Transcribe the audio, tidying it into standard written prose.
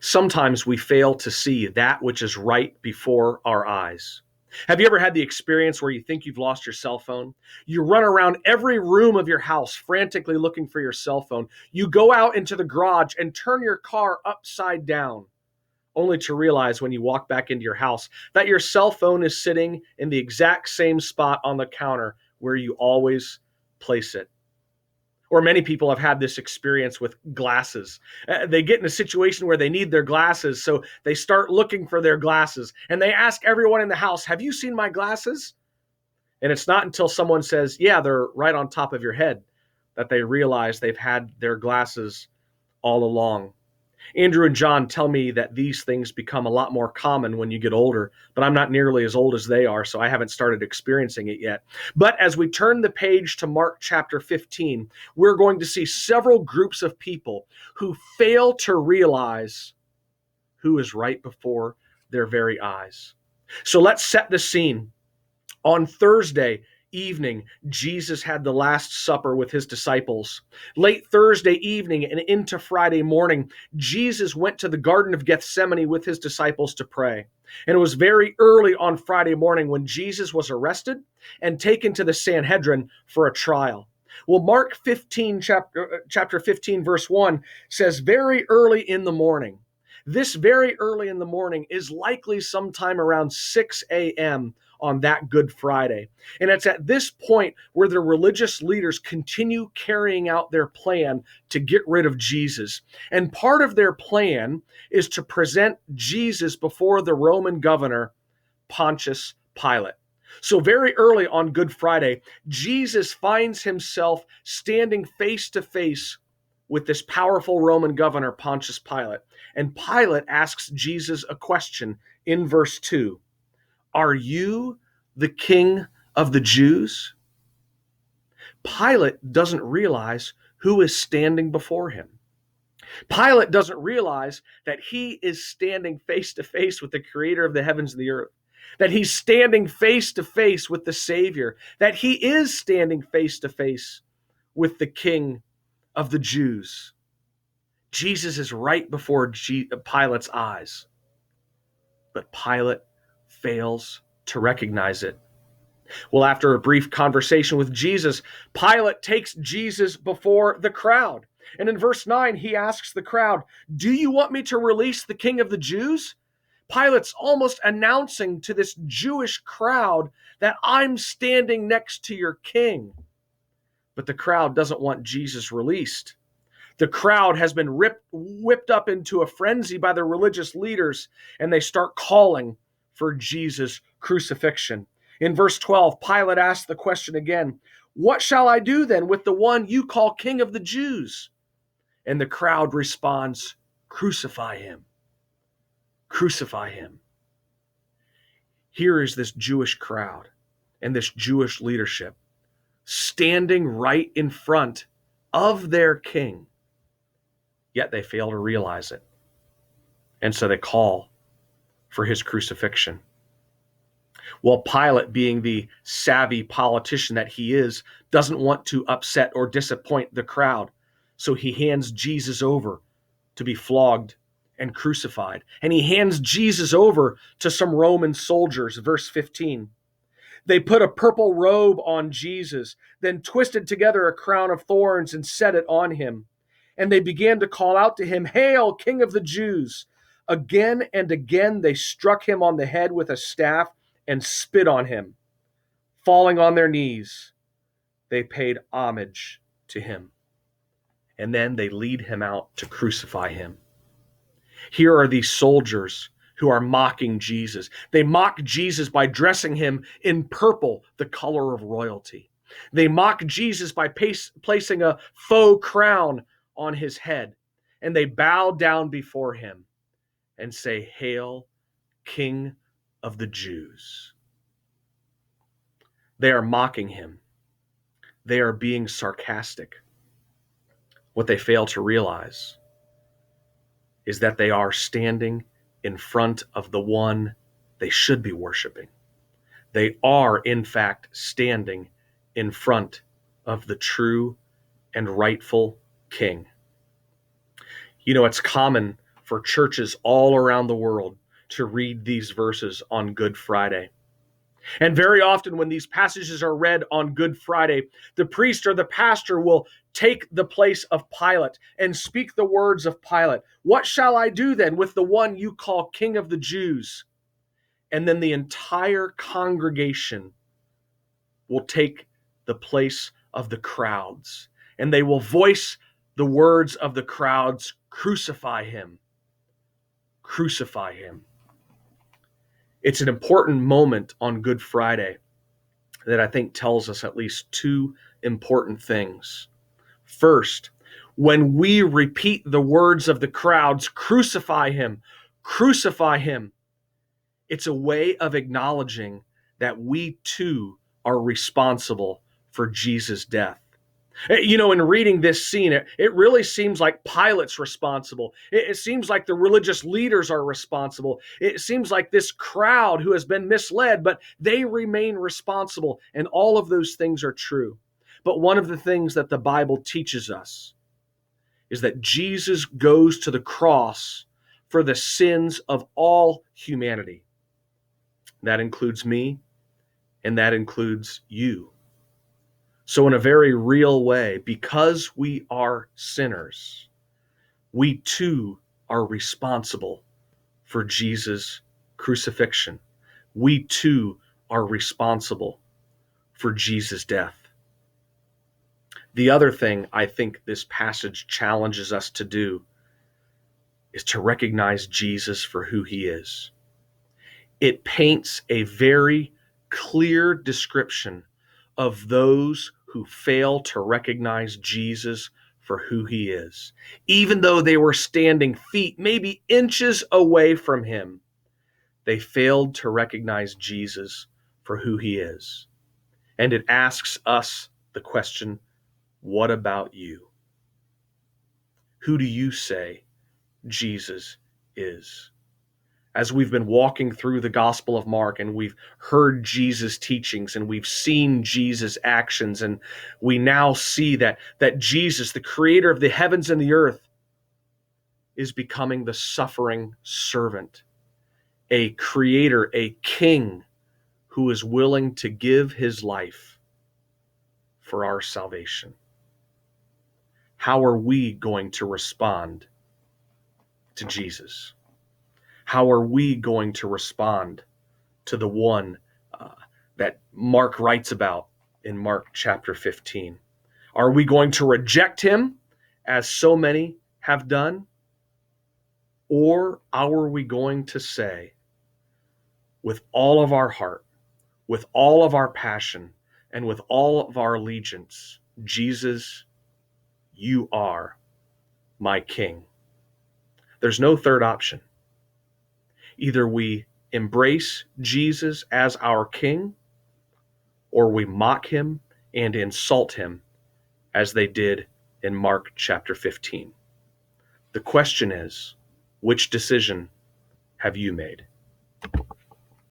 Sometimes we fail to see that which is right before our eyes. Have you ever had the experience where you think you've lost your cell phone? You run around every room of your house frantically looking for your cell phone. You go out into the garage and turn your car upside down, only to realize when you walk back into your house that your cell phone is sitting in the exact same spot on the counter where you always place it. Or many people have had this experience with glasses. They get in a situation where they need their glasses, so they start looking for their glasses. And they ask everyone in the house, have you seen my glasses? And it's not until someone says, yeah, they're right on top of your head, that they realize they've had their glasses all along. Andrew and John tell me that these things become a lot more common when you get older, but I'm not nearly as old as they are, so I haven't started experiencing it yet. But as we turn the page to Mark chapter 15, we're going to see several groups of people who fail to realize who is right before their very eyes. So let's set the scene. On Thursday evening, Jesus had the Last Supper with his disciples. Late Thursday evening and into Friday morning, Jesus went to the Garden of Gethsemane with his disciples to pray. And it was very early on Friday morning when Jesus was arrested and taken to the Sanhedrin for a trial. Well, Mark 15, chapter 15, verse 1 says, very early in the morning. This very early in the morning is likely sometime around 6 a.m. on that Good Friday. And it's at this point where the religious leaders continue carrying out their plan to get rid of Jesus. And part of their plan is to present Jesus before the Roman governor, Pontius Pilate. So very early on Good Friday, Jesus finds himself standing face to face with this powerful Roman governor, Pontius Pilate. And Pilate asks Jesus a question in verse 2. Are you the king of the Jews? Pilate doesn't realize who is standing before him. Pilate doesn't realize that he is standing face to face with the creator of the heavens and the earth, that he's standing face to face with the Savior, that he is standing face to face with the King of the Jews. Jesus is right before Pilate's eyes, but Pilate fails to recognize it. Well, after a brief conversation with Jesus, Pilate takes Jesus before the crowd. And in verse 9, he asks the crowd, do you want me to release the King of the Jews? Pilate's almost announcing to this Jewish crowd that I'm standing next to your king. But the crowd doesn't want Jesus released. The crowd has been whipped up into a frenzy by the religious leaders, and they start calling for Jesus' crucifixion. In verse 12, Pilate asks the question again, what shall I do then with the one you call King of the Jews? And the crowd responds, crucify him. Crucify him. Here is this Jewish crowd and this Jewish leadership standing right in front of their king, yet they fail to realize it. And so they call for his crucifixion. Well, Pilate, being the savvy politician that he is, doesn't want to upset or disappoint the crowd. So he hands Jesus over to be flogged and crucified. And he hands Jesus over to some Roman soldiers, verse 15. They put a purple robe on Jesus, then twisted together a crown of thorns and set it on him. And they began to call out to him, Hail, King of the Jews! Again and again they struck him on the head with a staff and spit on him. Falling on their knees, they paid homage to him. And then they lead him out to crucify him. Here are these soldiers who are mocking Jesus. They mock Jesus by dressing him in purple, the color of royalty. They mock Jesus by placing a faux crown on his head. And they bow down before him and say, Hail, King of the Jews. They are mocking him. They are being sarcastic. What they fail to realize is that they are standing in front of the one they should be worshiping. They are, in fact, standing in front of the true and rightful king. You know, it's common for churches all around the world to read these verses on Good Friday. And very often when these passages are read on Good Friday, the priest or the pastor will take the place of Pilate and speak the words of Pilate. What shall I do then with the one you call King of the Jews? And then the entire congregation will take the place of the crowds, and they will voice the words of the crowds, crucify him, crucify him. It's an important moment on Good Friday that I think tells us at least two important things. First, when we repeat the words of the crowds, crucify him, it's a way of acknowledging that we too are responsible for Jesus' death. You know, in reading this scene, it really seems like Pilate's responsible. It seems like the religious leaders are responsible. It seems like this crowd who has been misled, but they remain responsible. And all of those things are true. But one of the things that the Bible teaches us is that Jesus goes to the cross for the sins of all humanity. That includes me, and that includes you. So in a very real way, because we are sinners, we too are responsible for Jesus' crucifixion. We too are responsible for Jesus' death. The other thing I think this passage challenges us to do is to recognize Jesus for who he is. It paints a very clear description of those who fail to recognize Jesus for who he is. Even though they were standing feet, maybe inches away from him, they failed to recognize Jesus for who he is. And it asks us the question, what about you? Who do you say Jesus is? As we've been walking through the Gospel of Mark and we've heard Jesus' teachings and we've seen Jesus' actions, and we now see that Jesus, the creator of the heavens and the earth, is becoming the suffering servant, a creator, a king who is willing to give his life for our salvation. How are we going to respond to Jesus? How are we going to respond to the one that Mark writes about in Mark chapter 15? Are we going to reject him, as so many have done? Or are we going to say, with all of our heart, with all of our passion, and with all of our allegiance, Jesus, you are my King? There's no third option. Either we embrace Jesus as our King, or we mock him and insult him as they did in Mark chapter 15. The question is, which decision have you made?